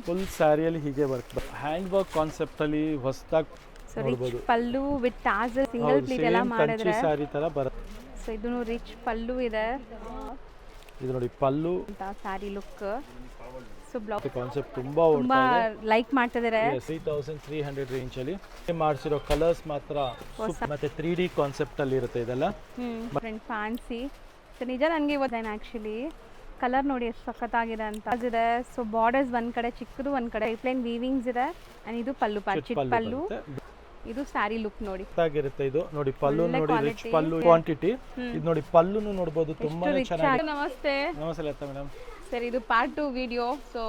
Full ಸ್ಯಾರಿಯಲ್ಲಿ ಹೀಗೆ work hand work concept ಅಲ್ಲಿ ಹೊಸದಾಗಿ ನೋಡಬಹುದು. ಪಲ್ಲು ವಿತ್ ಟಾಸಲ್ ಸಿಂಗಲ್ ಪ್ಲೀಟ್ ಎಲ್ಲ ಮಾಡಿದ್ರೆ ಕಂಚಿ ಸ್ಯಾರಿ ತರ ಬರುತ್ತೆ. ಸೊ ಇದು ರಿಚ್ ಪಲ್ಲು ಇದೆ. ಇದು ನೋಡಿ ಪಲ್ಲು ಅಂತ sari look. So blouse concept ತುಂಬಾ ಲೈಕ್ ಮಾಡ್ತಿದ್ದಾರೆ. 3300 ರೇಂಜ್ ಅಲ್ಲಿ ಮಾಡಿಸಿರೋ ಕಲರ್ಸ್ ಮಾತ್ರ ಮತ್ತೆ 3D ಕಾನ್ಸೆಪ್ಟ್ ಅಲ್ಲಿ ಇರುತ್ತೆ ಇದೆಲ್ಲ. Friend fancy. ಸೊ ನಿಜ ನನಗೆ ಇವತ್ತು ಆಕ್ಚುಲಿ ಕಲರ್ ನೋಡಿ ಎಷ್ಟು ಸಖತ್ತಾಗಿದೆ ಅಂತ ಇದೆ. ಸೊ ಬಾರ್ಡರ್ಸ್ ಒಂದ್ ಕಡೆ ಚಿಕ್ಕದು ಒಂದ್ ಕಡೆ ಪ್ಲೇನ್ ವೀವಿಂಗ್ಸ್ ಇದೆ. ಅಂಡ್ ಇದು ಪಲ್ಲು ಪಾರ್ಟ್ ಚಿಕ್ಕ ಪಲ್ಲು. ಇದು ಸ್ಯಾರಿ ಲುಕ್ ನೋಡಿ ಆಗಿರುತ್ತೆ. ಇದು ನೋಡಿ ಪಲ್ಲು ನೋಡಿ ರಿಚ್ ಪಲ್ಲು ಕ್ವಾಂಟಿಟಿ. ಇದು ನೋಡಿ ಪಲ್ಲುನು ನೋಡಬಹುದು ತುಂಬಾನೇ ಚೆನ್ನಾಗಿದೆ. ನಮಸ್ತೆ. ನಮಸ್ತೆ ಲತಾ ಮೇಡಮ್. ಸರ್ ಇದು ಪಾರ್ಟ್ 2 ವಿಡಿಯೋ. ಸೊ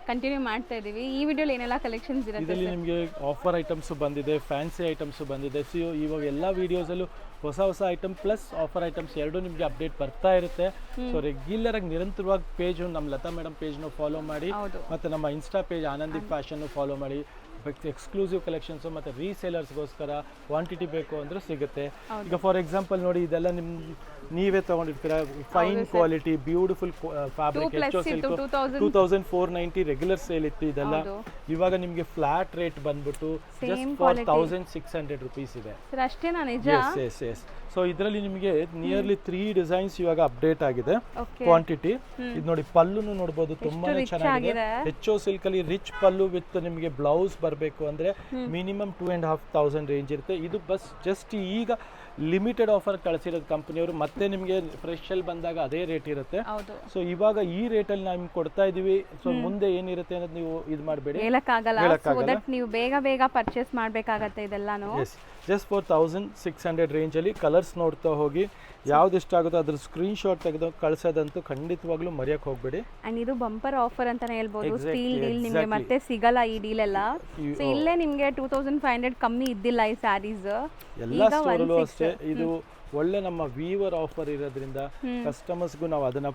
ಕಂಟಿನ್ಯೂ ಮಾಡ್ತಾ ಇದೀವಿ. ಈ ವಿಡಿಯೋಲಿ ಏನೆಲ್ಲ ಕಲೆಕ್ಷನ್ಸ್ ಇರುತ್ತೆ? ಇದರಲ್ಲಿ ನಿಮಗೆ ಆಫರ್ ಐಟಮ್ಸ್ ಬಂದಿದೆ, ಫ್ಯಾನ್ಸಿ ಐಟಮ್ಸ್ ಬಂದಿದೆ. ಸೊ ಇವಾಗ ಎಲ್ಲ ವಿಡಿಯೋಸಲ್ಲೂ ಹೊಸ ಐಟಮ್ ಪ್ಲಸ್ ಆಫರ್ ಐಟಮ್ಸ್ ಎರಡು ನಿಮಗೆ ಅಪ್ಡೇಟ್ ಬರ್ತಾ ಇರುತ್ತೆ. ಸೊ ರೆಗ್ಯುಲರ್ ಆಗಿ ನಿರಂತರವಾಗಿ ಪೇಜ್ ನಮ್ಮ ಲತಾ ಮೇಡಮ್ ಪೇಜ್ನ ಫಾಲೋ ಮಾಡಿ, ಮತ್ತೆ ನಮ್ಮ insta page Anandi fashion follow ಮಾಡಿ. ಎಕ್ಸ್ಕ್ಲೂಸಿವ್ ಕಲೆಕ್ಷನ್ಸ್ ಮತ್ತೆ ರೀಸೇಲರ್ಸ್ಗೋಸ್ಕರ ಕ್ವಾಂಟಿಟಿ ಬೇಕು ಅಂದ್ರೆ ಸಿಗುತ್ತೆ. ಈಗ ಫಾರ್ ಎಕ್ಸಾಂಪಲ್ ನೋಡಿ, ಇದೆಲ್ಲ ನೀವೇ ತಗೊಂಡಿರ್ತೀರಾ, fine quality beautiful fabric. 2490 regular sale ಇತ್ತು ಇದೆಲ್ಲ. ಇವಾಗ ನಿಮಗೆ ಫ್ಲಾಟ್ ರೇಟ್ ಬಂದ್ಬಿಟ್ಟು ಜಸ್ಟ್ ಫಾರ್ 1600 rupees ಇದೆ. ಸೊ ಇದರಲ್ಲಿ ನಿಮಗೆ ನಿಯರ್ಲಿ 3 ಡಿಸೈನ್ಸ್ ಇವಾಗ ಅಪ್ಡೇಟ್ ಆಗಿದೆ. ಕ್ವಾಂಟಿಟಿ ಇದು ನೋಡಿ ಪಲ್ಲುನು ನೋಡಬಹುದು ತುಂಬಾನೇ ಚೆನ್ನಾಗಿದೆ. ಹೆಚ್ಚು ಸಿಲ್ಕ್ ಅಲ್ಲಿ ರಿಚ್ ಪಲ್ಲು ವಿತ್ ನಿಮಗೆ ಬ್ಲೌಸ್ ಬರಬೇಕು ಅಂದ್ರೆ ಮಿನಿಮಮ್ 2500 ರೇಂಜ್ ಇರುತ್ತೆ. ಇದು ಬಸ್ ಜಸ್ಟ್ ಈಗ ಲಿಮಿಟೆಡ್ ಆಫರ್ ಕಳಿಸಿರೋದು ಕಂಪನಿಯವರು. ಮತ್ತೆ ನಿಮಗೆ ಫ್ರೆಶ್ ಅಲ್ಲಿ ಬಂದಾಗ ಅದೇ ರೇಟ್ ಇರುತ್ತೆ. ಸೊ ಇವಾಗ ಈ ರೇಟ್ ಅಲ್ಲಿ ನಾವು ಕೊಡ್ತಾ ಇದೀವಿ. ಸೊ ಮುಂದೆ ಏನಿರುತ್ತೆ ಅನ್ನೋದು ನೀವು ಇದು ಮಾಡಬೇಡಿ, ಹೇಳಕ್ಕಾಗಲ್ಲ. ನೀವು ಬೇಗ ಪರ್ಚೇಸ್ ಮಾಡ್ಬೇಕಾಗತ್ತೆ ಇದೆಲ್ಲಾನು. ಜಸ್ಟ್ ಫಾರ್ 1600 ರೇಂಜ್ ಅಲ್ಲಿ ಕಲರ್ಸ್ ನೋಡ್ತಾ ಹೋಗಿ, ಯಾವ್ದು ಇಷ್ಟ ಆಗುತ್ತೋ ಅದ್ರ ಸ್ಕ್ರೀನ್ ಶಾಟ್ ತೆಗೆದು ಕಳ್ಸೋದಂತೂ ಖಂಡಿತವಾಗ್ಲೂ ಮರೆಯಕ್ಕೆ ಹೋಗ್ಬೇಡಿ. ಅಂಡ್ ಇದು ಬಂಪರ್ ಆಫರ್ ಅಂತಾನೆ ಹೇಳ್ಬೋದು. ಸ್ಟೀಲ್ ಡೀಲ್ ನಿಮಗೆ ಮತ್ತೆ ಸಿಗಲ್ಲ ಈ ಡೀಲ್ ಎಲ್ಲ. ಸೊ ಇಲ್ಲೇ ನಿಮಗೆ 2500 ಕಮ್ಮಿ ಇದ್ದಿಲ್ಲ ಈ ಸ್ಯಾರೀಸ್ ಎಲ್ಲ ಸ್ಟೋರಲ್ಲೂ ಅಷ್ಟೇ. ಇದು ಒಳ್ಳೆ ನಮ್ಮ ವೀವರ್ ಆಫರ್ ಇರೋದ್ರಿಂದ ಕಸ್ಟಮರ್ಸ್ಗೂ ನಾವು ಅದನ್ನ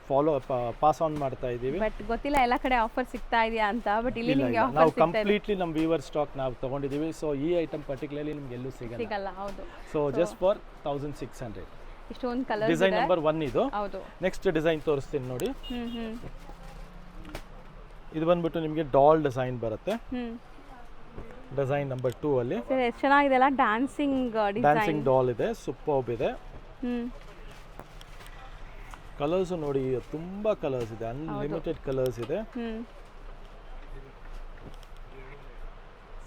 ಪಾಸ್ ಆನ್ ಮಾಡ್ತಾ ಇದೀವಿ. ಬಟ್ ಗೊತ್ತಿಲ್ಲ ಎಲ್ಲ ಕಡೆ ಆಫರ್ ಸಿಗ್ತಾ ಇದೆಯಾ ಅಂತ. ಬಟ್ ಇಲ್ಲಿ ನಿಮಗೆ ಆಫರ್ ನಾವು ಕಂಪ್ಲೀಟ್ಲಿ ನಮ್ಮ ವೀವರ್ ಸ್ಟಾಕ್ ನಾವು ತಗೊಂಡಿದೀವಿ. ಸೊ ಈ ಐಟಮ್ ಪರ್ಟಿಕ್ಯುಲರ್ಲಿ ನಿಮಗೆ ಎಲ್ಲೂ ಸಿಗಲ್ಲ. ಹೌದು. So just for 1600. ಇಷ್ಟೊಂದು ಕಲರ್ ಡಿಸೈನ್ ನಂಬರ್ 1 ಇದು. ಹೌದು. ನೆಕ್ಸ್ಟ್ ಡಿಸೈನ್ ತೋರಿಸ್ತೀನಿ ನೋಡಿ. ಇದು ಬಂದ್ಬಿಟ್ಟು ನಿಮಗೆ ಡಾಲ್ ಡಿಸೈನ್ ಬರುತ್ತೆ. ಡಿಸೈನ್ ನಂಬರ್ 2 ಅಲ್ಲಿ ಎಷ್ಟು ಚೆನ್ನಾಗಿದೆ ಅಲ್ಲ. ಡ್ಯಾನ್ಸಿಂಗ್ ಡಾಲ್ ಇದೆ, ಸೂಪರ್ಬ್ ಇದೆ. ಕಲರ್ಸ್ ನೋಡಿ ತುಂಬಾ ಕಲರ್ಸ್ ಇದೆ, ಅನ್ಲಿಮಿಟೆಡ್ ಕಲರ್ಸ್ ಇದೆ.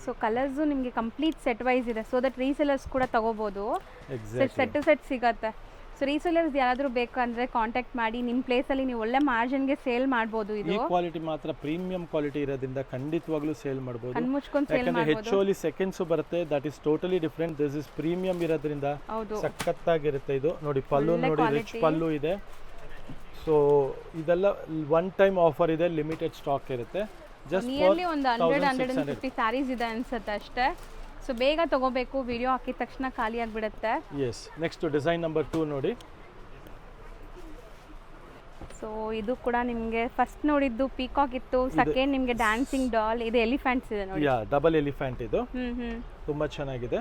ಸೊ ಕಲರ್ಸ್ ನಿಮಗೆ ಕಂಪ್ಲೀಟ್ ಸೆಟ್ ವೈಸ್ ಇದೆ. ಸೊ ದಟ್ ರೀಸೆಲರ್ಸ್ ಕೂಡ ತಗೋಬಹುದು. ಸೆಟ್ ಸಿಗತ್ತೆ. ಸೊ ರೀಸೆಲರ್ಸ್ ಯಾರಾದರೂ ಬೇಕಂದ್ರೆ ಕಾಂಟ್ಯಾಕ್ಟ್ ಮಾಡಿ. ನಿಮ್ಮ ಪ್ಲೇಸಲ್ಲಿ ನೀವು ಒಳ್ಳೆ ಮಾರ್ಜಿನ್ಗೆ ಸೇಲ್ ಮಾಡ್ಬೋದು. ಇದು ಈ ಕ್ವಾಲಿಟಿ ಮಾತ್ರ ಪ್ರೀಮಿಯಂ ಕ್ವಾಲಿಟಿ ಇರೋದ್ರಿಂದ ಖಂಡಿತವಾಗ್ಲೂ ಸೇಲ್ ಮಾಡ್ಬೋದು. ಕಣ್ಮುಚ್ಕೊಂಡು ಸೇಲ್ ಮಾಡ್ಬೋದು. ಹೆಚ್ಚೋಲಿ ಸೆಕೆಂಡ್ಸ್ ಬರುತ್ತೆ. That is totally different. This is premium ಇರೋದ್ರಿಂದ ಸಖತ್ತಾಗಿರುತ್ತೆ. ಇದು ನೋಡಿ ಪಲ್ಲು ನೋಡಿ ರಿಚ್ ಪಲ್ಲು ಇದೆ. ಸೊ ಇದೆಲ್ಲ ಒನ್ ಟೈಮ್ ಆಫರ್ ಇದೆ, ಲಿಮಿಟೆಡ್ ಸ್ಟಾಕ್ ಇರುತ್ತೆ. ನಿಯರ್ಲಿ ಒಂದು 100-150 ಸ್ಯಾರೀಸ್ ಇದೆ ಅನ್ಸುತ್ತೆ ಅಷ್ಟೇ. ಸೊ ಬೇಗ ತಗೋಬೇಕು, ವಿಡಿಯೋ ಹಾಕಿದ ತಕ್ಷಣ ಖಾಲಿ ಆಗಿಬಿಡುತ್ತೆ. ಎಸ್. ನೆಕ್ಸ್ಟ್ ಡಿಸೈನ್ ನಂಬರ್ 2 ನೋಡಿ. ಸೊ ಇದು ಕೂಡ ನಿಮಗೆ ಫಸ್ಟ್ ನೋಡಿದ್ದು ಪೀಕಾಕ್ ಇತ್ತು. ಸೆಕೆಂಡ್ ನಿಮಗೆ ಡ್ಯಾನ್ಸಿಂಗ್ ಡಾಲ್. ಇದು ಎಲಿಫೆಂಟ್ಸ್ ಇದೆ ನೋಡಿ. ಡಬಲ್ ಎಲಿಫೆಂಟ್ ಇದು. ತುಂಬಾ ಚೆನ್ನಾಗಿದೆ.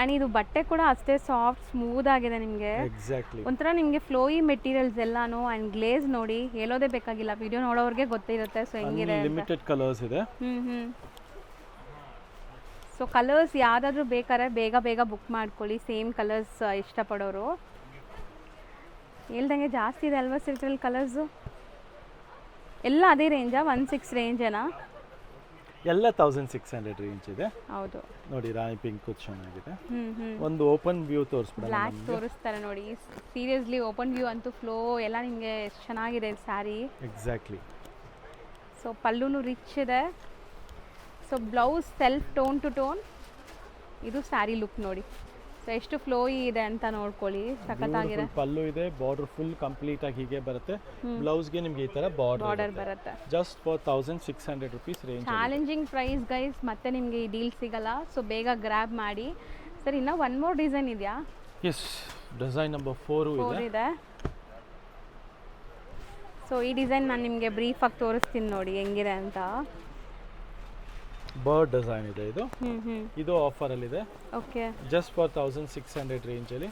ಅಂಡ್ ಇದು ಬಟ್ಟೆ ಕೂಡ ಅಷ್ಟೇ ಸಾಫ್ಟ್ ಸ್ಮೂತ್ ಆಗಿದೆ. ನಿಮಗೆ ಎಕ್ಸಾಕ್ಟ್ಲಿ ಒಂಥರ ನಿಮಗೆ ಫ್ಲೋಯಿ ಮೆಟೀರಿಯಲ್ಸ್ ಎಲ್ಲಾನು. ಅಂಡ್ ಗ್ಲೇಸ್ ನೋಡಿ ಹೇಳೋದೇ ಬೇಕಾಗಿಲ್ಲ, ವಿಡಿಯೋ ನೋಡೋರಿಗೆ ಗೊತ್ತಿರುತ್ತೆ. ಸೊ ಹೆಂಗಿದೆ ಲಿಮಿಟೆಡ್ ಕಲರ್ಸ್ ಇದೆ. ಸೊ ಕಲರ್ಸ್ ಯಾವ್ದಾದ್ರು ಬೇಕಾದ್ರೆ ಬೇಗ ಬುಕ್ ಮಾಡ್ಕೊಳ್ಳಿ. ಸೇಮ್ ಕಲರ್ಸ್ ಇಷ್ಟಪಡೋರು. ಹೇಳ್ದಂಗೆ ಜಾಸ್ತಿ ಇದೆ ಅಲ್ವಾ ಸಿಲ್ಕಲ್ಲಿ ಕಲರ್ಸು ಎಲ್ಲ ಅದೇ ರೇಂಜಾ? 16 ರೇಂಜೇನಾ? ಎಲ್ಲ 1600 ರೇಂಜ್ ಇದೆ. ಹೌದು ನೋಡಿ. ರಾಣಿ ಪಿಂಕ್ ಚೆನ್ನಾಗಿದೆ. ಒಂದು ಓಪನ್ ವ್ಯೂ ತೋರಿಸ್ಬಿಡೋಣ. ಬ್ಲಾಕ್ ತೋರಿಸ್ತಾರೆ ನೋಡಿ. ಸೀರಿಯಸ್ಲಿ ಓಪನ್ ವ್ಯೂ ಅಂತೂ ಫ್ಲೋ ಎಲ್ಲ ನಿಮಗೆ ಚೆನ್ನಾಗಿದೆ ಸ್ಯಾರಿ. ಎಕ್ಸಾಕ್ಟ್ಲಿ. ಸೊ ಪಲ್ಲುನು ರಿಚ್ ಇದೆ. So blouse self tone to tone. ಇದು ಸ್ಯಾರಿ ಲುಕ್ ನೋಡಿ. ಸೊ ಎಷ್ಟು ಫ್ಲೋಯಿ ಇದೆ ಅಂತ ನೋಡ್ಕೊಳ್ಳಿ. ಸಖತ್ತಾಗಿದೆ. ಪಲ್ಲು ಇದೆ, ಬಾರ್ಡರ್ ಫುಲ್ ಕಂಪ್ಲೀಟ್ ಆಗಿ ಹೀಗೆ ಬರುತ್ತೆ. ಬ್ಲೌಸ್ಗೆ ನಿಮಗೆ ಈ ತರ ಬಾರ್ಡರ್ ಬರುತ್ತೆ. Just for 1600 rupees range. Challenging price guys. ಮತ್ತೆ ನಿಮಗೆ ಈ ಡೀಲ್ ಸಿಗಲ್ಲ. ಸೊ ಬೇಗ ಗ್ರ್ಯಾಬ್ ಮಾಡಿ. ಸರ್ ಇನ್ನ ಒನ್ ಮೋರ್ ಡಿಸೈನ್ ಇದೆಯಾ? ಎಸ್. ಡಿಸೈನ್ ನಂಬರ್ 4 ಇದೆ. ಸೊ ಈ ಡಿಸೈನ್ ನಾನು ನಿಮಗೆ ಬ್ರೀಫ್ ಆಗಿ ತೋರಿಸ್ತೀನಿ ನೋಡಿ ಹೆಂಗಿದೆ ಅಂತ. ಬರ್ಡ್ ಡಿಸೈನ್ ಇದೆ ಇದು. ಇದು ಆಫರ್ ಅಲ್ಲಿ ಇದೆ. ಓಕೆ. ಜಸ್ಟ್ ಫಾರ್ 1600 ರೇಂಜ್ ಅಲ್ಲಿ.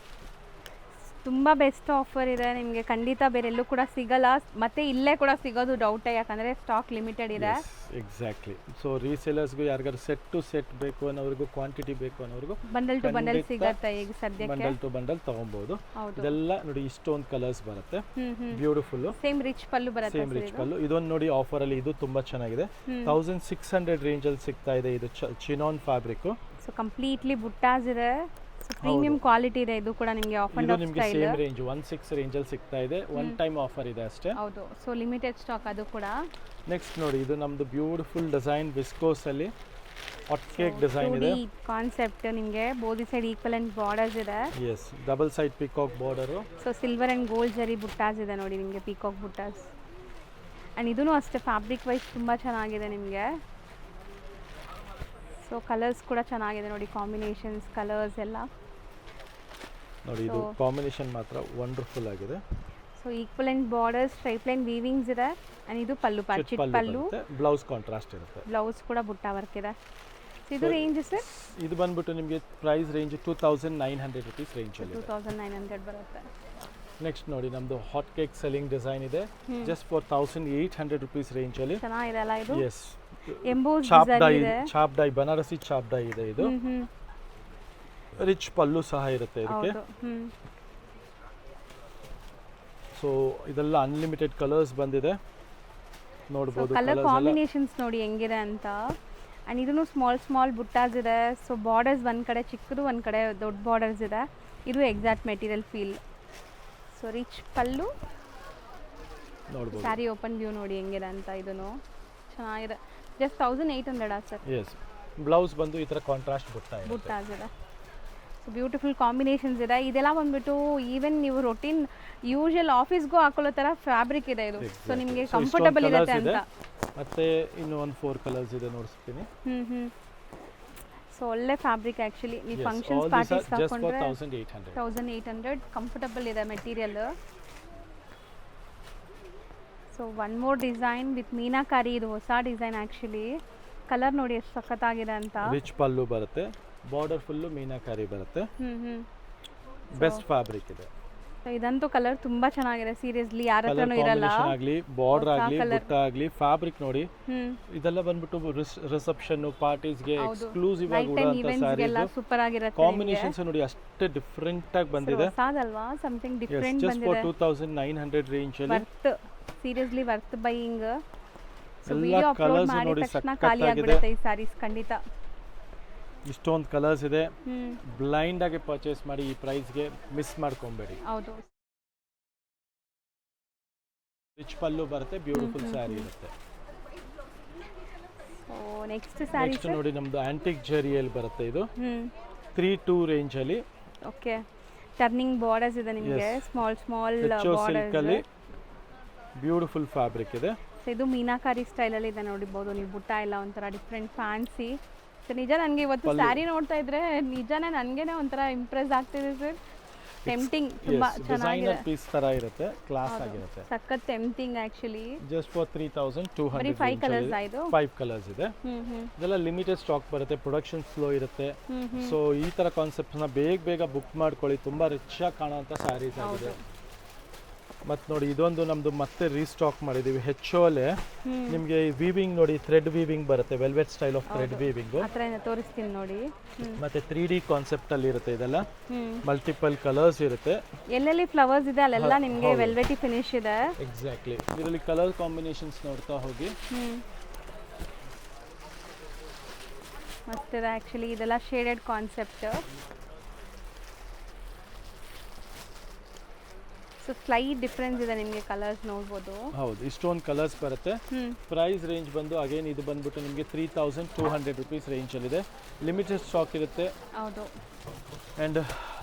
ತುಂಬ ಬೆಸ್ಟ್ ಆಫರ್ ಇದೆ ನಿಮಗೆ, ಖಂಡಿತ ಬೇರೆಲ್ಲೂ ಕೂಡ ಸಿಗಲ್ಲ, ಮತ್ತೆ ಇಲ್ಲೇ ಕೂಡ ಸಿಗೋದು ಡೌಟೇ, ಯಾಕಂದರೆ ಸ್ಟಾಕ್ ಲಿಮಿಟೆಡ್ ಇದೆ. ಎಕ್ಸಾಕ್ಟ್ಲಿ. ಸೊ ರೀಸೇಲರ್ಸ್ಗೂ ಯಾರಿಗಾರು ಸೆಟ್ ಟು ಸೆಟ್ ಬೇಕು ಅನ್ನೋರಿಗೂ, ಕ್ವಾಂಟಿಟಿ ಬೇಕು ಅನ್ನೋರಿಗೂ ಬಂಡಲ್ ಟು ಬಂಡಲ್ ಸಿಗುತ್ತೆ ಈಗ ಸದ್ಯಕ್ಕೆ. ಬಂಡಲ್ ಟು ಬಂಡಲ್ ತಗೊಬಹುದು. ಇದೆಲ್ಲ ನೋಡಿ ಇಷ್ಟೊಂದು ಕಲರ್ಸ್ ಬರುತ್ತೆ, ಬ್ಯೂಟಿಫುಲ್. ಸೇಮ್ ರಿಚ್ ಪಲ್ಲು ಬರುತ್ತೆ. ಸೇಮ್ ರಿಚ್ ಪಲ್ಲು. ಇದೊಂದು ನೋಡಿ ಆಫರ್ ಅಲ್ಲಿ, ಇದು ತುಂಬಾ ಚೆನ್ನಾಗಿದೆ. 1600 ರೇಂಜ್ ಅಲ್ಲಿ ಸಿಗ್ತಾ ಇದೆ. ಇದು ಚಿನಾನ್ ಫ್ಯಾಬ್ರಿಕ್. ಸೊ ಕಂಪ್ಲೀಟ್ಲಿ ಬುಟ್ಟಾಸ್ ಇದೆ, ಪ್ರೀಮಿಯಂ ಕ್ವಾಲಿಟಿ ಇದೆ. ಇದು ಕೂಡ ನಿಮಗೆ of and of style. Same range 16 range ಅಲ್ಲಿ ಸಿಗ್ತಾ ಇದೆ. ಒನ್ ಟೈಮ್ ಆಫರ್ ಇದೆ ಅಷ್ಟೇ. ಹೌದು. ಸೊ ಲಿಮಿಟೆಡ್ ಸ್ಟಾಕ್ ಅದು ಕೂಡ. ನೆಕ್ಸ್ಟ್ ನೋಡಿ, ಇದು ನಮ್ದು ಬ್ಯೂಟಿಫುಲ್ ಡಿಸೈನ್ ವಿಸ್ಕೋಸ್ ಅಲ್ಲಿ ಹಾಟ್ ಕೇಕ್ ಡಿಸೈನ್ ಇದೆ. ಕಾನ್ಸೆಪ್ಟ್ ನಿಮಗೆ ಬೋದಿ ಸೈಡ್ ಈಕ್ವಲೆಂಟ್ ಬಾರ್ಡರ್ಸ್ ಇದೆ. Yes, double side peacock border. So silver and gold zari ಬುಟ್ಟಾಸ್ ಇದೆ ನೋಡಿ ನಿಮಗೆ, ಪಿಕಾಕ್ ಬುಟ್ಟಾಸ್. ಅಂಡ್ ಇದೂ ಅಷ್ಟೇ ಫ್ಯಾಬ್ರಿಕ್ ವೈಸ್ ತುಂಬ ಚೆನ್ನಾಗಿದೆ ನಿಮಗೆ. ಸೊ ಕಲರ್ಸ್ ಕೂಡ ಚೆನ್ನಾಗಿದೆ ನೋಡಿ, ಕಾಂಬಿನೇಷನ್ಸ್ ಕಲರ್ಸ್ ಎಲ್ಲ ನೋಡಿ. ಇದು ಕಾಂಬಿನೇಷನ್ ಮಾತ್ರ ವಂಡರ್ಫುಲ್ ಆಗಿದೆ. So equivalent borders, stripe line weavings ಇದೆ. ಅಂಡ್ ಇದು ಪಲ್ಲು ಪಾರ್ಟ್, ಚಿಕ್ಕ ಪಲ್ಲು, ಬ್ಲೌಸ್ ಕಾಂಟ್ರಾಸ್ಟ್ ಇರುತ್ತೆ. ಬ್ಲೌಸ್ ಕೂಡ ಬುಟ್ಟ ವರ್ಕ್ ಇದೆ. ಸೊ ಇದು ರೇಂಜ್ ಸರ್? ಇದು ಬಂದ್ಬಿಟ್ಟು ನಿಮಗೆ ಪ್ರೈಸ್ ರೇಂಜ್ 2900 rupees ರೇಂಜ್ ಅಲ್ಲಿ 2900 ಬರುತ್ತೆ. ನೆಕ್ಸ್ಟ್ ನೋಡಿ, ನಮ್ದು ಹಾಟ್ ಕೇಕ್ ಸೆಲ್ಲಿಂಗ್ ಡಿಸೈನ್ ಇದೆ. ಜಸ್ಟ್ ಫಾರ್ 1800 rupees ರೇಂಜ್ ಅಲ್ಲಿ. ಚೆನ್ನಾಗಿದೆ ಅಲ್ಲ ಇದು? ಎಸ್, ಎಂಬೋಸ್ ಚಾಪ್ ಡೈ, ಇದೆ. ಚಾಪ್ ಡೈ, ಬನಾರಸಿ ಚಾಪ್ ಡೈ ಇದೆ. ಇದು ರಿಚ್ ಪಲ್ಲು ಸಹ ಇರುತ್ತೆ ಇದಕ್ಕೆ. ಸೊ ಇದೆಲ್ಲ ಅನ್ಲಿಮಿಟೆಡ್ ಕಲರ್ಸ್ ಬಂದಿದೆ, ನೋಡಬಹುದು. ಕಲರ್ ಕಾಂಬಿನೇಷನ್ಸ್ ನೋಡಿ ಹೆಂಗಿದೆ ಅಂತ. ಅಂಡ್ ಇದನ್ನು ಸ್ಮಾಲ್ ಬುಟ್ಟಾಸ್ ಇದೆ. ಸೊ ಬಾರ್ಡರ್ಸ್ ಒಂದ್ ಕಡೆ ಚಿಕ್ಕದು, ಒಂದ್ ಕಡೆ ದೊಡ್ಡ ಬಾರ್ಡರ್ಸ್ ಇದೆ. ಇದು exact material feel. So rich pallu, ನೋಡಬಹುದು. ಸ್ಯಾರಿ ಓಪನ್ ವ್ಯೂ ನೋಡಿ ಹೆಂಗಿದೆ ಅಂತ. ಇದನ್ನು ಚೆನ್ನಾಗಿದೆ. Just 1800 sir? ಎಸ್. ಬ್ಲೌಸ್ ಬಂದು ಈ ತರ ಕಾಂಟ್ರಾಸ್ಟ್ ಬುಟ್ಟಾಸ್ ಇದೆ. ಸೊ ಬ್ಯೂಟಿಫುಲ್ ಕಾಂಬಿನೇಷನ್ಸ್ ಇದೆ. ಇದೆಲ್ಲ ಬಂದ್ಬಿಟ್ಟು ಈವನ್ ನೀವು ರೊಟೀನ್ ಯೂಶುವಲ್ ಆಫೀಸ್ಗೂ ಹಾಕೊಳ್ಳೋ ಥರ ಫ್ಯಾಬ್ರಿಕ್ ಇದೆ ಇದು. ಸೊ ನಿಮಗೆ ಕಂಫರ್ಟಬಲ್ ಇರುತ್ತೆ ಅಂತ. ಮತ್ತೆ ಇನ್ನು ಒಂದು 4 ಕಲರ್ಸ್ ಇದೆ, ನೋಡಿಸ್ತೀನಿ. ಸೊ ಒಳ್ಳೆ ಫ್ಯಾಬ್ರಿಕ್ ಆ್ಯಕ್ಚುಲಿ. ನೀವು ಫಂಕ್ಷನ್ಸ್ ಪಾರ್ಟೀಸ್ ಹಾಕೊಂಡ್ರೆ 1800 ಕಂಫರ್ಟಬಲ್ ಇದೆ material. So one more design with meenakari. ಇದು ಹೊಸ ಡಿಸೈನ್ ಆ್ಯಕ್ಚುಲಿ. ಕಲರ್ ನೋಡಿ ಎಷ್ಟು ಸಖತ್ತಾಗಿದೆ ಅಂತ. ರಿಚ್ ಪಲ್ಲು ಬರುತ್ತೆ, ಬಾರ್ಡರ್ ಫುಲ್ಲು ಮೀನಾಕಾರಿ ಬರುತ್ತೆ. ಬೆಸ್ಟ್ ಫ್ಯಾಬ್ರಿಕ್ ಇದೆ. ಇದಂತೂ ಕಲರ್ ತುಂಬಾ ಚೆನ್ನಾಗಿದೆ ಸೀರಿಯಸ್ಲಿ, ಯಾರ ಹತ್ರನೂ ಇರಲ್ಲ. ಆಗಲಿ ಬಾರ್ಡರ್ ಆಗಲಿ ಬುಟ್ಟ ಆಗಲಿ ಫ್ಯಾಬ್ರಿಕ್ ನೋಡಿ. ಇದೆಲ್ಲ ಬಂದ್ಬಿಟ್ಟು ರಿಸೆಪ್ಷನ್ ಪಾರ್ಟೀಸ್ ಗೆ ಎಕ್ಸ್ಕ್ಲೂಸಿವ್ ಆಗಿ ಉಡುವಂತ ಸ್ಯಾರೀಸ್, ಸೂಪರ್ ಆಗಿರುತ್ತೆ. ಕಾಂಬಿನೇಷನ್ಸ್ ನೋಡಿ ಅಷ್ಟೇ ಡಿಫರೆಂಟ್ ಆಗಿ ಬಂದಿದೆ. ಹೊಸದಲ್ವಾ, ಸಮಥಿಂಗ್ ಡಿಫರೆಂಟ್ ಬಂದಿದೆ. ಜಸ್ಟ್ ಫಾರ್ 2900 ರೇಂಜ್ ಅಲ್ಲಿ worth, seriously worth buying. So video upload ಮಾಡಿದ ತಕ್ಷಣ ಖಾಲಿ ಆಗಿಬಿಡುತ್ತೆ ಈ ಸ್ಯಾರೀಸ್ ಖಂಡಿತ. ಇಷ್ಟೊಂದು ಕಲರ್ಸ್ ಇದೆ, ಬ್ಲೈಂಡ್ ಆಗಿ ಪರ್ಚೇಸ್ ಮಾಡಿ, ಈ ಪ್ರೈಸ್ಗೆ ಮಿಸ್ ಮಾಡ್ಕೊಬೇಡಿ. ಹೌದು. ರಿಚ್ ಪಲ್ಲು ಬರುತ್ತೆ, ಬ್ಯೂಟಿಫುಲ್ ಸ್ಯಾರಿ ಇರುತ್ತೆ. ಸೊ ನೆಕ್ಸ್ಟ್ ಸ್ಯಾರಿ ನೋಡಿ, ನಮ್ದು ಆಂಟಿಕ್ ಜರಿಯಲ್ಲಿ ಬರುತ್ತೆ. ಇದು 32 ರೇಂಜ್ ಅಲ್ಲಿ. ಓಕೆ. ಟರ್ನಿಂಗ್ ಬಾರ್ಡರ್ಸ್ ಇದೆ ನಿಮಗೆ, ಸ್ಮಾಲ್ ಬಾರ್ಡರ್ಸ್ ಅಲ್ಲಿ ಬ್ಯೂಟಿಫುಲ್ ಫ್ಯಾಬ್ರಿಕ್ ಇದೆ. ಸೊ ಇದು ಮೀನಾಕಾರಿ ಸ್ಟೈಲ್ ಅಲ್ಲಿ ಇದೆ ನೋಡಿಬಹುದು ನೀವು. ಬುಟ್ಟ ಎಲ್ಲ ಒಂಥರ ಡಿಫ್ರೆಂಟ್ ಫ್ಯಾನ್ಸಿ. ಸೊ ನಿಜ ನನಗೆ ಇವತ್ತು ಸ್ಯಾರಿ ನೋಡ್ತಾ ಇದ್ರೆ ನಿಜನೇ ನನಗೇನೆ ಒಂಥರ ಇಂಪ್ರೆಸ್ ಆಗ್ತಿದೆ ಸರ್. ಟೆಂಪ್ಟಿಂಗ್, ತುಂಬಾ ಚೆನ್ನಾಗಿದೆ. ಪೀಸ್ ತರ ಇರುತ್ತೆ, ಕ್ಲಾಸ್ ಆಗಿರುತ್ತೆ. ಸಖತ್ tempting actually. Just for 3200. 5 colours ಆಯ್ತು. 5 ಕಲರ್ಸ್ ಇದೆ. ಇದೆಲ್ಲ ಲಿಮಿಟೆಡ್ ಸ್ಟಾಕ್ ಬರುತ್ತೆ, ಪ್ರೊಡಕ್ಷನ್ ಸ್ಲೋ ಇರುತ್ತೆ. ಸೊ ಈ ತರ ಕಾನ್ಸೆಪ್ಟ್ ನ ಬೇಗ ಬುಕ್ ಮಾಡ್ಕೊಳ್ಳಿ, ತುಂಬಾ ರಿಚ್ ಆಗಿ ಕಾಣುವಂತ ಸ್ಯಾರೀಸ್ ಆಗಿದೆ. ಮತ್ತು ನೋಡಿ, ಇದೊಂದು ನಮ್ದು ಮತ್ತೆ ರೀಸ್ಟಾಕ್ ಮಾಡಿದೀವಿ. ಹೆಚ್ಚೋಲೆ ನಿಮಗೆ ವೀವಿಂಗ್ ನೋಡಿ, ಥ್ರೆಡ್ ವೀವಿಂಗ್ ಬರುತ್ತೆ, velvet style of thread weaving. ತೋರಿಸ್ತೀನಿ ನೋಡಿ. ಮತ್ತೆ 3D ಕಾನ್ಸೆಪ್ಟ್ ಅಲ್ಲಿ ಇರುತ್ತೆ ಇದೆಲ್ಲ. ಮಲ್ಟಿಪಲ್ ಕಲರ್ಸ್ ಇರುತ್ತೆ. ಎಲ್ಲೆಲ್ಲಿ ಫ್ಲವರ್ಸ್ ಇದೆ ಅಲ್ಲೆಲ್ಲ ನಿಮಗೆ ವೆಲ್ವೆಟಿ ಫಿನಿಶ್ ಇದೆ. ಎಕ್ಸಾಕ್ಟ್ಲಿ. ಇದರಲ್ಲಿ ಕಲರ್ ಕಾಂಬಿನೇಷನ್ಸ್ ನೋಡ್ತಾ ಹೋಗಿ. ಮಸ್ತ್ ಇದೆ ಆಕ್ಚುಲಿ. ಇದೆಲ್ಲ shaded concept. So slight difference ಇದೆ ನಿಮಗೆ, ಕಲರ್ಸ್ ನೋಡ್ಬೋದು. ಹೌದು, ಇಷ್ಟೊಂದು ಕಲರ್ಸ್ ಬರುತ್ತೆ. ಪ್ರೈಸ್ ರೇಂಜ್ ಬಂದು ಅಗೇನ್ ಇದು ಬಂದ್ಬಿಟ್ಟು ನಿಮಗೆ 3200 rupees ರೇಂಜ್ ಅಲ್ಲಿ ಇದೆ. ಲಿಮಿಟೆಡ್ ಸ್ಟಾಕ್ ಇರುತ್ತೆ. ಹೌದು. ಅಂಡ್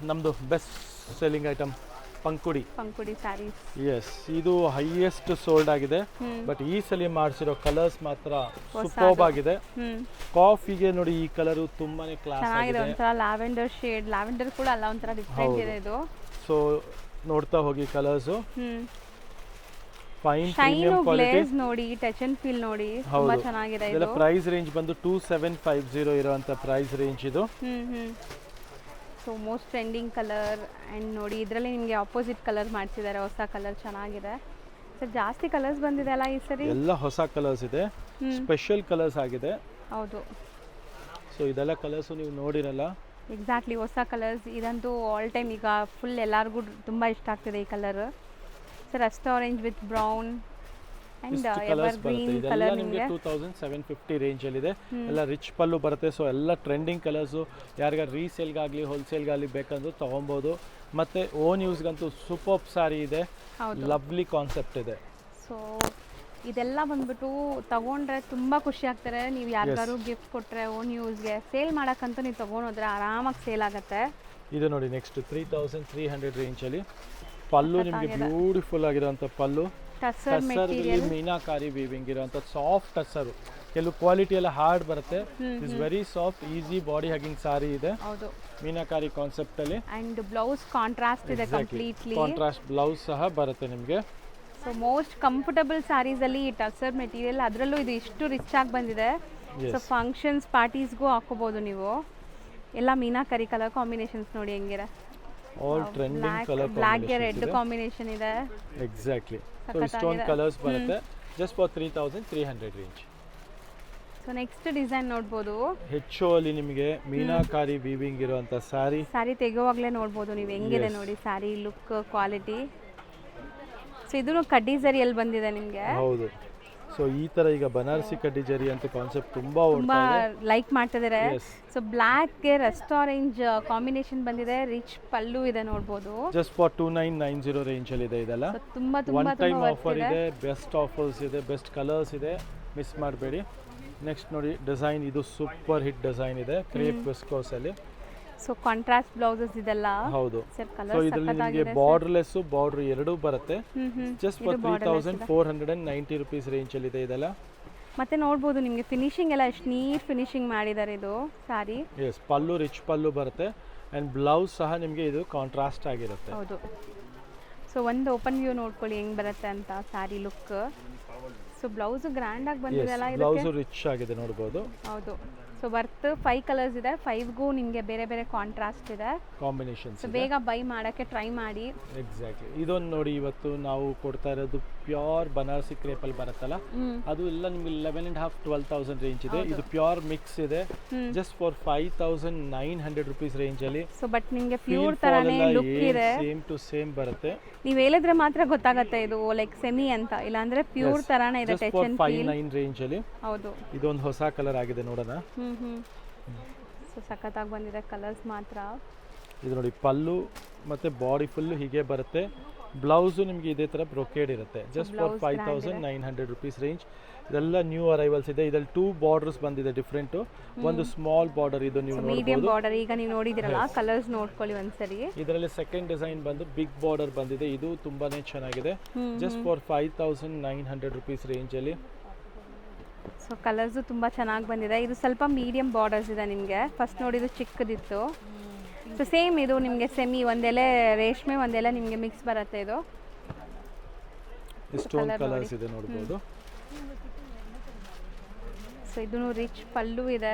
ನಮ್ದು ಬೆಸ್ಟ್ ಸೆಲ್ಲಿಂಗ್ ಐಟಮ್ ಪಂಕುಡಿ ಸ್ಯಾರೀಸ್. ಎಸ್, ಇದು ಹೈಯೆಸ್ಟ್ ಸೋಲ್ಡ್ ಆಗಿದೆ. ಬಟ್ ಈ ಸಲ ಮಾಡಿಸಿರೋ ಕಲರ್ಸ್ ಮಾತ್ರ ಸೂಪರ್ಬ್ ಆಗಿದೆ. ಕಾಫಿಗೆ ನೋಡಿ, ಈ ಕಲರ್ ತುಂಬಾನೇ ಕ್ಲಾಸ್ ಆಗಿದೆ. ಒಂಥರ ಲ್ಯಾವೆಂಡರ್ ಶೇಡ್, ಲ್ಯಾವೆಂಡರ್ ಕೂಡ ಅಲ್ಲ, ಒಂಥರ ಡಿಫರೆಂಟ್ ಇದೆ ಇದು. ಸೊ ನೋಡ್ತಾ ಹೋಗಿ colours. Fine shine premium quality ನೋಡಿ, ಟಚ್ ಅಂಡ್ ಫೀಲ್ ನೋಡಿ, ತುಂಬಾ ಚೆನ್ನಾಗಿದೆ ಇದು. ಪ್ರೈಸ್ ರೇಂಜ್ ಬಂದು 2750 ಇರುವಂತ ಪ್ರೈಸ್ ರೇಂಜ್ ಇದು. So most trending colour and ನೋಡಿ ಇದರಲ್ಲಿ ನಿಮಗೆ ಆಪೋಸಿಟ್ ಕಲರ್ ಮಾಡ್ತಿದ್ದಾರೆ, ಹೊಸ ಕಲರ್ ಚೆನ್ನಾಗಿದೆ. ಸರ್ ಜಾಸ್ತಿ ಕಲರ್ಸ್ ಬಂದಿದೆ ಅಲ್ಲ ಈ ಸರಿ? ಎಲ್ಲ ಹೊಸ ಕಲರ್ಸ್ ಇದೆ, ಸ್ಪೆಷಲ್ ಕಲರ್ಸ್ ಆಗಿದೆ. ಹೌದು. ಸೊ ಇದೆಲ್ಲ ಕಲರ್ಸು ನೀವು ನೋಡಿರಲ್ಲ. ಎಕ್ಸಾಕ್ಟ್ಲಿ ಹೊಸ ಕಲರ್ಸ್ ಇದಂತೂ ಆಲ್ ಟೈಮ್ ಈಗ ಫುಲ್ ಎಲ್ಲರಿಗೂ ತುಂಬ ಇಷ್ಟ ಆಗ್ತಿದೆ ಈ ಕಲರ್. ಸರ್ ಅಷ್ಟ orange with brown and ever green colour ನಿಮಗೆ 2750 ರೇಂಜಲ್ಲಿದೆ. ಎಲ್ಲ ರಿಚ್ ಪಲ್ಲು ಬರುತ್ತೆ. ಸೊ ಎಲ್ಲ ಟ್ರೆಂಡಿಂಗ್ ಕಲರ್ಸು, ಯಾರಿಗಾರು ರೀಸೇಲ್ಗಾಗಲಿ ಹೋಲ್ಸೇಲ್ಗಾಗಲಿ ಬೇಕಂದ್ರೂ ತೊಗೊಬೋದು. ಮತ್ತು ಓನ್ ಯೂಸ್ಗಂತೂ ಸೂಪರ್ ಸ್ಯಾರಿ ಇದೆ, ಲವ್ಲಿ ಕಾನ್ಸೆಪ್ಟ್ ಇದೆ. ಸೊ ಇದೆಲ್ಲ ಬಂದ್ಬಿಟ್ಟು ತಗೊಂಡ್ರೆ ತುಂಬ ಖುಷಿ ಆಗ್ತಾರೆ. ನೀವು ಯಾರಿಗಾರು ಗಿಫ್ಟ್ ಕೊಟ್ಟರೆ ಓನ್ ಯೂಸ್ಗೆ ಸೇಲ್ ಮಾಡೋಕ್ಕಂತೂ ನೀವು ತೊಗೊಂಡೋದ್ರೆ ಆರಾಮಾಗಿ ಸೇಲ್ ಆಗುತ್ತೆ. ಇದು ನೋಡಿ ನೆಕ್ಸ್ಟ್ 3300 ರೇಂಜಲ್ಲಿ ಪಲ್ಲು ನಿಮಗೆ ಬ್ಯೂಟಿಫುಲ್ ಆಗಿರೋಂಥ ಪಲ್ಲು. ಟಸರಲ್ಲಿ ಮೀನಾಕಾರಿ ವೀವಿಂಗ್ ಇರೋಂಥ ಸಾಫ್ಟ್ ಟಸರು. ಕೆಲವು ಕ್ವಾಲಿಟಿ ಎಲ್ಲ ಹಾರ್ಡ್ ಬರುತ್ತೆ. Is very soft easy body hugging sari ಇದೆ. ಹೌದು, ಮೀನಾಕಾರಿ ಕಾನ್ಸೆಪ್ಟ್ ಅಲ್ಲಿ. ಅಂಡ್ ಬ್ಲೌಸ್ ಕಾಂಟ್ರಾಸ್ಟ್ ಇದೆ, ಕಂಪ್ಲೀಟ್ಲಿ ಕಾಂಟ್ರಾಸ್ಟ್ ಬ್ಲೌಸ್ ಸಹ ಬರುತ್ತೆ ನಿಮಗೆ. ಸೊ ಮೋಸ್ಟ್ ಕಂಫರ್ಟಬಲ್ ಸ್ಯಾರೀಸ್ ಅಲ್ಲಿ ಈ ಟಸರ್ ಮೆಟೀರಿಯಲ್, ಅದರಲ್ಲೂ ಇದು ಇಷ್ಟು ರಿಚ್ ಆಗಿ ಬಂದಿದೆ. ಸೊ ಫಂಕ್ಷನ್ಸ್ ಪಾರ್ಟೀಸ್ಗೂ ಹಾಕೋಬಹುದು ನೀವು. ಎಲ್ಲ ಮೀನಾಕರಿ ಕಲರ್ ಕಾಂಬಿನೇಷನ್ಸ್ ನೋಡಿ ಹೆಂಗಿದೆ. ಆಲ್ ಟ್ರೆಂಡಿಂಗ್ ಕಲರ್ ಬ್ಲಾಕ್ ಗೆ ರೆಡ್ ಕಾಂಬಿನೇಷನ್ ಇದೆ. ಎಕ್ಸಾಕ್ಟ್ಲಿ. ಸೊ ಇಷ್ಟೊಂದು ಕಲರ್ಸ್ ಬರುತ್ತೆ just for 3300 range. So next design ನೋಡ್ಬೋದು. ಹೆಚ್ಚು ಅಲ್ಲಿ ನಿಮಗೆ ಮೀನಾಕಾರಿ ವೀವಿಂಗ್ ಇರುವಂತ ಸ್ಯಾರಿ ತೆಗೆಯುವಾಗಲೇ ನೋಡ್ಬೋದು ನೀವು ಹೆಂಗಿದೆ ನೋಡಿ ಸ್ಯಾರಿ ಲುಕ್ ಕ್ವಾಲಿಟಿ. ಸೊ ಇದು ಕಡ್ಡಿ ಜರಿಯಲ್ಲಿ ಬಂದಿದೆ ನಿಮಗೆ. ಹೌದು. ಸೊ ಈ ತರ ಈಗ ಬನಾರಸಿ ಕಡ್ಡಿ ಜರಿ ಅಂತ ಕಾನ್ಸೆಪ್ಟ್ ತುಂಬಾ ಲೈಕ್ ಮಾಡ್ತಿದ್ದಾರೆ. ಸೊ ಬ್ಲಾಕ್ ಗೆ ರಸ್ಟ್ ಆರೆಂಜ್ ಕಾಂಬಿನೇಷನ್ ಬಂದಿದೆ, ರಿಚ್ ಪಲ್ಲು ಇದೆ ನೋಡ್ಬೋದು. ಜಸ್ಟ್ ಫಾರ್ 2990 ರೇಂಜ್ ಅಲ್ಲಿ ಇದೆ ಇದೆಲ್ಲ. ತುಂಬಾ ಒನ್ ಟೈಮ್ ಆಫರ್ ಇದೆ, ಬೆಸ್ಟ್ ಆಫರ್ಸ್ ಇದೆ, ಬೆಸ್ಟ್ ಕಲರ್ಸ್ ಇದೆ, ಮಿಸ್ ಮಾಡಬೇಡಿ. ನೆಕ್ಸ್ಟ್ ನೋಡಿ ಡಿಸೈನ್, ಇದು ಸೂಪರ್ ಹಿಟ್ ಡಿಸೈನ್ ಇದೆ ಕ್ರೇಪ್ ವಿಸ್ಕೋಸ್ ಅಲ್ಲಿ. ಸೊ ಕಾಂಟ್ರಾಸ್ಟ್ ಬ್ಲೌಸಸ್ ಇದೆಲ್ಲ. ಹೌದು. ಸೊ ಇದರಲ್ಲಿ ನಿಮಗೆ ಬಾರ್ಡರ್ಲೆಸ್ ಬಾರ್ಡರ್ ಎರಡೂ ಬರುತ್ತೆ. ಜಸ್ಟ್ ಫಾರ್ 3490 ರುಪೀಸ್ ರೇಂಜ್ ಅಲ್ಲಿ ಇದೆ ಇದೆಲ್ಲ. ಮತ್ತೆ ನೋಡ್ಬೋದು ನಿಮಗೆ ಫಿನಿಶಿಂಗ್ ಎಲ್ಲ ಎಷ್ಟು ನೀಟ್ ಫಿನಿಶಿಂಗ್ ಮಾಡಿದ್ದಾರೆ ಇದು ಸಾರಿ. ಎಸ್, ಪಲ್ಲು ರಿಚ್ ಪಲ್ಲು ಬರುತ್ತೆ ಅಂಡ್ ಬ್ಲೌಸ್ ಸಹ ನಿಮಗೆ ಇದು ಕಾಂಟ್ರಾಸ್ಟ್ ಆಗಿರುತ್ತೆ. ಹೌದು. ಸೊ ಒಂದು ಓಪನ್ ವ್ಯೂ ನೋಡ್ಕೊಳ್ಳಿ ಹೆಂಗ್ ಬರುತ್ತೆ ಅಂತ ಸಾರಿ ಲುಕ್. ಸೊ ಬ್ಲೌಸ್ ಗ್ರ್ಯಾಂಡ್ ಆಗಿ ಬಂದಿದೆ ಅಲ್ಲ, ಬ್ಲೌಸ್ ರಿಚ್ ಆಗಿದೆ ನೋಡಬಹುದು. ಹೌದು. ಸೊ ವರ್ತ್ 5 ಕಲರ್ಸ್ ಇದೆ, 5ಗೂ ನಿಮಗೆ ಬೇರೆ ಬೇರೆ ಕಾಂಟ್ರಾಸ್ಟ್ ಇದೆ, ಕಾಂಬಿನೇಷನ್ಸ್. ಸೊ ಬೇಗ ಬೈ ಮಾಡೋಕ್ಕೆ ಟ್ರೈ ಮಾಡಿ. ಎಕ್ಸಾಕ್ಟ್ಲಿ. ಇದೊಂದು ನೋಡಿ ಇವತ್ತು ನಾವು ಕೊಡ್ತಾ ಇರೋದು ಪ್ಯೂರ್ ಬನಾರಸಿ ಕ್ರೇಪಲ್ಲಿ ಬರುತ್ತಲ್ಲ, ಅದು ಎಲ್ಲ ನಿಮಗೆ 11,500-12,000 ರೇಂಜ್ ಇದೆ. ಇದು ಪ್ಯೂರ್ ಮಿಕ್ಸ್ ಇದೆ ಜಸ್ಟ್ ಫಾರ್ 5,900 ರುಪೀಸ್ ರೇಂಜ್ ಅಲ್ಲಿ. ಸೊ ಬಟ್ ನಿಮಗೆ ಪ್ಯೂರ್ ತರಾನೇ ಲುಕ್ ಇದೆ, ಸೇಮ್ ಟು ಸೇಮ್ ಬರುತ್ತೆ. ನೀವು ಹೇಳಿದ್ರೆ ಮಾತ್ರ ಗೊತ್ತಾಗುತ್ತೆ ಇದು ಲೈಕ್ ಸೆಮಿ ಅಂತ, ಇಲ್ಲಾಂದ್ರೆ ಪ್ಯೂರ್ ತರಾನೇ ಇದೆ. ಟಚ್ ಅಂಡ್ ಫೀಲ್ 5,900 ರೇಂಜ್ ಅಲ್ಲಿ. ಹೌದು. ಇದೊಂದು ಹೊಸ ಕಲರ್ ಆಗಿದೆ ನೋಡೋಣ. ಸೊ ಸಖತ್ತಾಗಿ ಬಂದಿದೆ ಕಲರ್ಸ್ ಮಾತ್ರ. ಇದು ನೋಡಿ ಪಲ್ಲು ಮತ್ತೆ ಬಾಡಿ ಫುಲ್ಲು ಹೀಗೆ ಬರುತ್ತೆ. ಬ್ಲೌಸು ನಿಮಗೆ ಇದೇ ಥರ ಬ್ರೊಕೇಡ್ ಇರುತ್ತೆ ಜಸ್ಟ್ ಫಾರ್ 5,900 ರುಪೀಸ್ ರೇಂಜ್. ಇದೆಲ್ಲ ನ್ಯೂ ಅರೈವಲ್ಸ್ ಇದೆ. ಇದರಲ್ಲಿ 2 ಬಾರ್ಡರ್ಸ್ ಬಂದಿದೆ ಡಿಫ್ರೆಂಟು. ಒಂದು ಸ್ಮಾಲ್ ಬಾರ್ಡರ್, ಇದು ನೀವು ಮೀಡಿಯಂ ಬಾರ್ಡರ್ ಈಗ ನೀವು ನೋಡಿದಿರಲ್ಲ, ಕಲರ್ಸ್ ನೋಡ್ಕೊಳ್ಳಿ ಒಂದ್ಸರಿ. ಇದರಲ್ಲಿ ಸೆಕೆಂಡ್ ಡಿಸೈನ್ ಬಂದು ಬಿಗ್ ಬಾರ್ಡರ್ ಬಂದಿದೆ, ಇದು ತುಂಬಾನೇ ಚೆನ್ನಾಗಿದೆ ಜಸ್ಟ್ ಫಾರ್ 5,900 ರುಪೀಸ್ ರೇಂಜ್ ಅಲ್ಲಿ. ಸೊ ಕಲರ್ಸು ತುಂಬ ಚೆನ್ನಾಗಿ ಬಂದಿದೆ. ಇದು ಸ್ವಲ್ಪ ಮೀಡಿಯಂ ಬಾರ್ಡರ್ಸ್ ಇದೆ ನಿಮಗೆ. ಫಸ್ಟ್ ನೋಡಿದ್ದು ಚಿಕ್ಕದಿತ್ತು. ಸೊ ಸೇಮ್ ಇದು ನಿಮಗೆ ಸೆಮಿ, ಒಂದೆಲೆ ರೇಷ್ಮೆ ಒಂದೆಲೆ ನಿಮಗೆ ಮಿಕ್ಸ್ ಬರುತ್ತೆ. ಇದು ಇಷ್ಟೊಂದು ಕಲರ್ಸ್ ಇದೆ ನೋಡಬಹುದು. ಸೊ ಇದು ರಿಚ್ ಪಲ್ಲು ಇದೆ,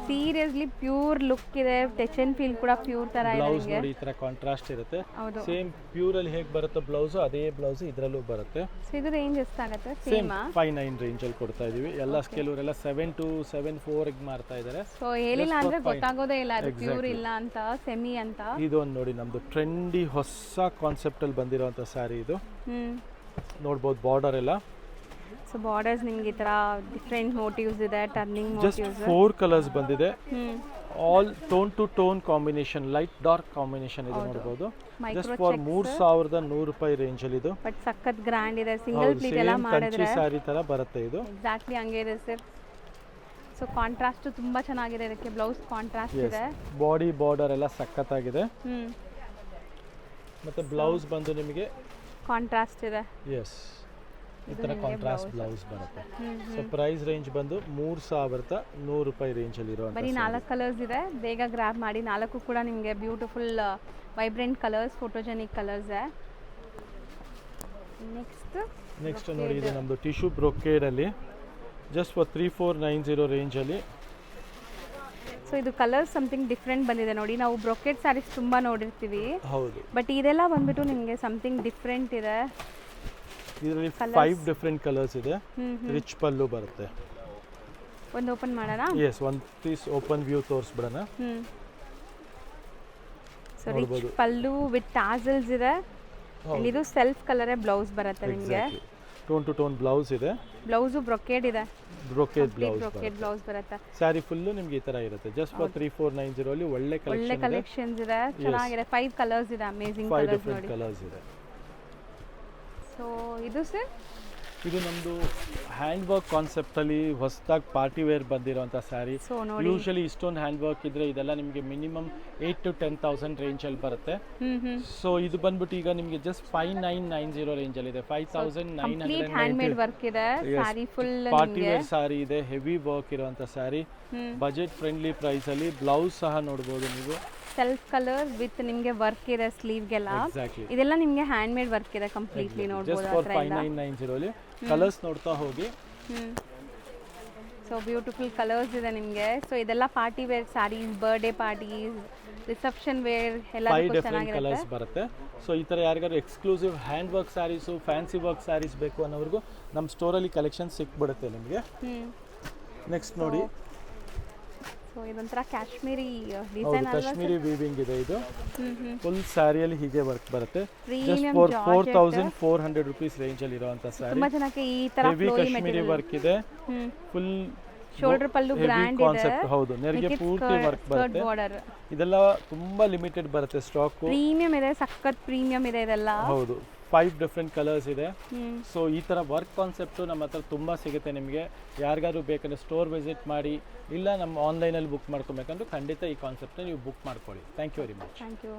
ಸೀರಿಯಸ್ಲಿ ಪ್ಯೂರ್ ಲುಕ್ ಇದೆ. ಟಚ್ ಅಂಡ್ ಫೀಲ್ ಕೂಡ ಪ್ಯೂರ್ ತರ ಇದೆ. ಬ್ಲೌಸ್ ನೋಡಿ ಈ ತರ ಕಾಂಟ್ರಾಸ್ಟ್ ಇರುತ್ತೆ. ಸೇಮ್ ಪ್ಯೂರ್ ಅಲ್ಲಿ ಹೇಗೆ ಬರುತ್ತೆ ಬ್ಲೌಸ್, ಅದೇ ಬ್ಲೌಸ್ ಇದರಲ್ಲೂ ಬರುತ್ತೆ. ಸೊ ಇದು ರೇಂಜ್ ಎಷ್ಟಾಗುತ್ತೆ? ಸೇಮ್ 5,900 ರೇಂಜ್ ಅಲ್ಲಿ ಕೊಡ್ತಾ ಇದೀವಿ. ಎಲ್ಲ ಕೆಲವರೆಲ್ಲ 7,200-7,400 ಗೆ ಮಾರ್ತಾ ಇದ್ದಾರೆ. ಸೊ ಹೇಳಿಲ್ಲ ಅಂದ್ರೆ ಗೊತ್ತಾಗೋದೇ ಇಲ್ಲ ಅದು ಪ್ಯೂರ್ ಇಲ್ಲ ಅಂತ, ಸೆಮಿ ಅಂತ. ಇದೊಂದು ನೋಡಿ ನಮ್ದು ಟ್ರೆಂಡಿ ಹೊಸ ಕಾನ್ಸೆಪ್ಟ್ ಅಲ್ಲಿ ಬಂದಿರುವಂತ ಸ್ಯಾರಿ ಇದು. ನೋಡ್ಬೋದು ಬಾರ್ಡರ್ ಎಲ್ಲ. ಸೊ ಬಾರ್ಡರ್ಸ್ ನಿಮಗೆ ಈ ತರ ಡಿಫರೆಂಟ್ ಮೋಟಿವ್ಸ್ ಇದೆ, ಟರ್ನಿಂಗ್ ಮೋಟಿವ್ಸ್. ಜಸ್ಟ್ 4 ಕಲರ್ಸ್ ಬಂದಿದೆ. All tone to tone combination, light dark combination ಇದೆ ನೋಡಬಹುದು. ಜಸ್ಟ್ ಫಾರ್ 3,100 ರೂಪಾಯಿ ರೇಂಜ್ ಅಲ್ಲಿ ಇದು. ಬಟ್ ಸಖತ್ ಗ್ರ್ಯಾಂಡ್ ಇದೆ. ಸಿಂಗಲ್ ಪ್ಲೀಟ್ ಎಲ್ಲ ಮಾಡಿದ್ರೆ ಸ್ಯಾರಿ ತರ ಬರುತ್ತೆ ಇದು. ಎಕ್ಸಾಕ್ಟ್ಲಿ ಹಂಗೆ ಇದೆ ಸರ್. ಸೊ ಕಾಂಟ್ರಾಸ್ಟ್ ತುಂಬಾ ಚೆನ್ನಾಗಿದೆ. ಇದಕ್ಕೆ ಬ್ಲೌಸ್ ಕಾಂಟ್ರಾಸ್ಟ್ ಇದೆ. ಬಾಡಿ ಬಾರ್ಡರ್ ಎಲ್ಲ ಸಖತ್ತಾಗಿದೆ. ಮತ್ತೆ ಬ್ಲೌಸ್ ಬಂದು ನಿಮಗೆ ಕಾಂಟ್ರಾಸ್ಟ್ ಇದೆ. ಎಸ್, ಈ ತರ ಕಾಂಟ್ರಾಸ್ಟ್ ಬ್ಲೌಸ್ ಬರುತ್ತೆ. ಸೊ ಪ್ರೈಸ್ ರೇಂಜ್ ಬಂದು 3,100 ರೂಪಾಯಿ ರೇಂಜ್ ಅಲ್ಲಿ ಇರೋ. ಬರೀ 4 ಕಲರ್ಸ್ ಇದೆ, ಬೇಗ ಗ್ರಾಬ್ ಮಾಡಿ. 4 ಕೂಡ ನಿಮಗೆ beautiful vibrant colours, photogenic colours. Next ನೋಡಿ ಇದು ನಮ್ದು ಟಿಶ್ಯೂ ಬ್ರೊಕೇಡ್ ಅಲ್ಲಿ ಜಸ್ಟ್ ಫಾರ್ 3,490 ರೇಂಜ್ ಅಲ್ಲಿ ಸೊ ಇದು ಕಲರ್ ಸಮಥಿಂಗ್ ಡಿಫ್ರೆಂಟ್ ಬಂದಿದೆ ನೋಡಿ. ನಾವು ಬ್ರೊಕೆಟ್ ಸ್ಯಾರೀಸ್ ತುಂಬ ನೋಡಿರ್ತೀವಿ, ಹೌದು. ಬಟ್ ಇದೆಲ್ಲ ಬಂದ್ಬಿಟ್ಟು ನಿಮಗೆ ಸಮಥಿಂಗ್ ಡಿಫ್ರೆಂಟ್ ಇದೆ. ಇದರಲ್ಲಿ 5 ಡಿಫ್ರೆಂಟ್ ಕಲರ್ಸ್ ಇದೆ. ರಿಚ್ ಪಲ್ಲು ಬರುತ್ತೆ. ಒಂದು ಓಪನ್ ಮಾಡೋಣ. ಎಸ್, ಒಂದು ಪೀಸ್ ಓಪನ್ ವ್ಯೂ ತೋರಿಸ್ಬಿಡೋಣ. So rich pallu with tassels ಇದೆ. ಇದು ಸೆಲ್ಫ್ ಕಲರೇ ಬ್ಲೌಸ್ ಬರುತ್ತೆ ನಿಮಗೆ. ಟೋನ್ ಟು ಟೋನ್ ಬ್ಲೌಸ್ ಇದೆ. ಬ್ಲೌಸು ಬ್ರೊಕೇಡ್ ಇದೆ. ಬ್ರೊಕೇಡ್ ಬ್ಲೌಸ್ ಬರುತ್ತೆ. ಸ್ಯಾರಿ ಫುಲ್ಲು ನಿಮ್ಗೆ ಈ ತರ ಇರುತ್ತೆ. ಜಸ್ಟ್ ಫಾರ್ 3490 ಅಲ್ಲಿ ಒಳ್ಳೆ ಕಲೆಕ್ಷನ್ಸ್ ಇದೆ. ಚೆನ್ನಾಗಿದೆ. 5 ಕಲರ್ಸ್ ಇದೆ. ಅಮೇಜಿಂಗ್ 5 ಕಲರ್ಸ್ ಡಿಫರೆಂಟ್ ನೋಡಿ. ಕಲರ್ಸ್ ಇದೆ. ಸೊ ಇದು ಸರ್, ಇದು ನಮ್ದು ಹ್ಯಾಂಡ್ ವರ್ಕ್ ಕಾನ್ಸೆಪ್ಟ್ ಅಲ್ಲಿ ಹೊಸದಾಗಿ ಪಾರ್ಟಿ ವೇರ್ ಬಂದಿರೋಂಥ ಸ್ಯಾರಿ. ಸೊ ನೋಡಿ, ಯೂಶಲಿ ಇಷ್ಟೊಂದು ಹ್ಯಾಂಡ್ ವರ್ಕ್ ಇದ್ರೆ ಇದೆಲ್ಲ ನಿಮಗೆ ಮಿನಿಮಮ್ 8 to 10,000 ರೇಂಜ್ ಅಲ್ಲಿ ಬರುತ್ತೆ. ಸೊ ಇದು ಬಂದ್ಬಿಟ್ಟು ಈಗ ನಿಮಗೆ ಜಸ್ಟ್ 5990 ರೇಂಜ್ ಅಲ್ಲಿ ಇದೆ. 5990 ಹ್ಯಾಂಡ್ ಮೇಡ್ ವರ್ಕ್ ಇದೆ. Saree full party wear saree ಇದೆ. ಹೆವಿ ವರ್ಕ್ ಇರುವಂತ ಸ್ಯಾರಿ, ಬಜೆಟ್ ಫ್ರೆಂಡ್ಲಿ ಪ್ರೈಸ್ ಅಲ್ಲಿ. ಬ್ಲೌಸ್ ಸಹ ನೋಡಬಹುದು ನೀವು. ಸೆಲ್ಫ್ ಕಲರ್ ವಿತ್ ನಿಮಗೆ ವರ್ಕ್ ಇದೆ ಸ್ಲೀವ್ಗೆಲ್ಲ. ಎಕ್ಸಾಕ್ಟ್ಲಿ. ಇದೆಲ್ಲ ನಿಮಗೆ ಹ್ಯಾಂಡ್ ಮೇಡ್ ವರ್ಕ್ ಇದೆ ಕಂಪ್ಲೀಟ್ಲಿ ನೋಡಬಹುದು. ಜಸ್ಟ್ ಫಾರ್ 5990 ಅಲ್ಲಿ ಕಲರ್ಸ್ ನೋಡ್ತಾ ಹೋಗಿ. ಸೊ ಬ್ಯೂಟಿಫುಲ್ ಕಲರ್ಸ್ ಇದೆ ನಿಮಗೆ. ಸೊ ಇದೆಲ್ಲ party wear sarees, birthday parties, reception wear ಎಲ್ಲ 5 ಡಿಫರೆಂಟ್ ಚೆನ್ನಾಗಿರುತ್ತೆ. ಕಲರ್ಸ್ ಬರುತ್ತೆ. ಸೊ ಈ ಥರ ಯಾರಿಗಾರು exclusive hand work sarees, fancy work sarees ಬೇಕು ಅನ್ನೋರ್ಗೂ ನಮ್ಮ ಸ್ಟೋರಲ್ಲಿ ಕಲೆಕ್ಷನ್ ಸಿಕ್ಬಿಡುತ್ತೆ ನಿಮಗೆ. ನೆಕ್ಸ್ಟ್ ನೋಡಿ, ಸೊ ಇದೊಂಥರ ಕಾಶ್ಮೀರಿ ಡಿಸೈನ್ ಅಲ್ವಾ? ಕಾಶ್ಮೀರಿ ವೀವಿಂಗ್ ಇದೆ. ಇದು ಫುಲ್ ಸ್ಯಾರಿಯಲ್ಲಿ ಹೀಗೆ ವರ್ಕ್ ಬರುತ್ತೆ. Just premium for 4400 rupees range ಅಲ್ಲಿ ಇರುವಂತ ಸ್ಯಾರಿ. ತುಂಬಾ ಜನಕ್ಕೆ ಈ ತರ ಹೆವಿ ಕಾಶ್ಮೀರಿ ವರ್ಕ್ ಇದೆ. ಫುಲ್ ಶೋಲ್ಡರ್ ಪಲ್ಲು ಗ್ರ್ಯಾಂಡ್ ಇದೆ. ಕಾನ್ಸೆಪ್ಟ್. ಹೌದು, ನೆರಿಗೆ ಪೂರ್ತಿ ವರ್ಕ್ ಬರುತ್ತೆ. ಬಾರ್ಡರ್ ಇದೆಲ್ಲ ತುಂಬಾ ಲಿಮಿಟೆಡ್ ಬರುತ್ತೆ ಸ್ಟಾಕ್. ಪ್ರೀಮಿಯಂ ಇದೆ, ಸಖತ್ ಪ್ರೀಮಿಯಂ ಇದೆ ಇದೆಲ್ಲ. ಹೌದು, 5 ಡಿಫ್ರೆಂಟ್ ಕಲರ್ಸ್ ಇದೆ. ಸೊ ಈ ಥರ ವರ್ಕ್ ಕಾನ್ಸೆಪ್ಟು ನಮ್ಮ ಹತ್ರ ತುಂಬ ಸಿಗುತ್ತೆ ನಿಮಗೆ. ಯಾರಿಗಾದ್ರು ಬೇಕಂದ್ರೆ ಸ್ಟೋರ್ ವಿಸಿಟ್ ಮಾಡಿ, ಇಲ್ಲ ನಮ್ಮ ಆನ್ಲೈನಲ್ಲಿ ಬುಕ್ ಮಾಡ್ಕೊಬೇಕಂದ್ರೆ ಖಂಡಿತ ಈ ಕಾನ್ಸೆಪ್ಟ್ನ ನೀವು ಬುಕ್ ಮಾಡ್ಕೊಳ್ಳಿ. Thank you very much. Thank you.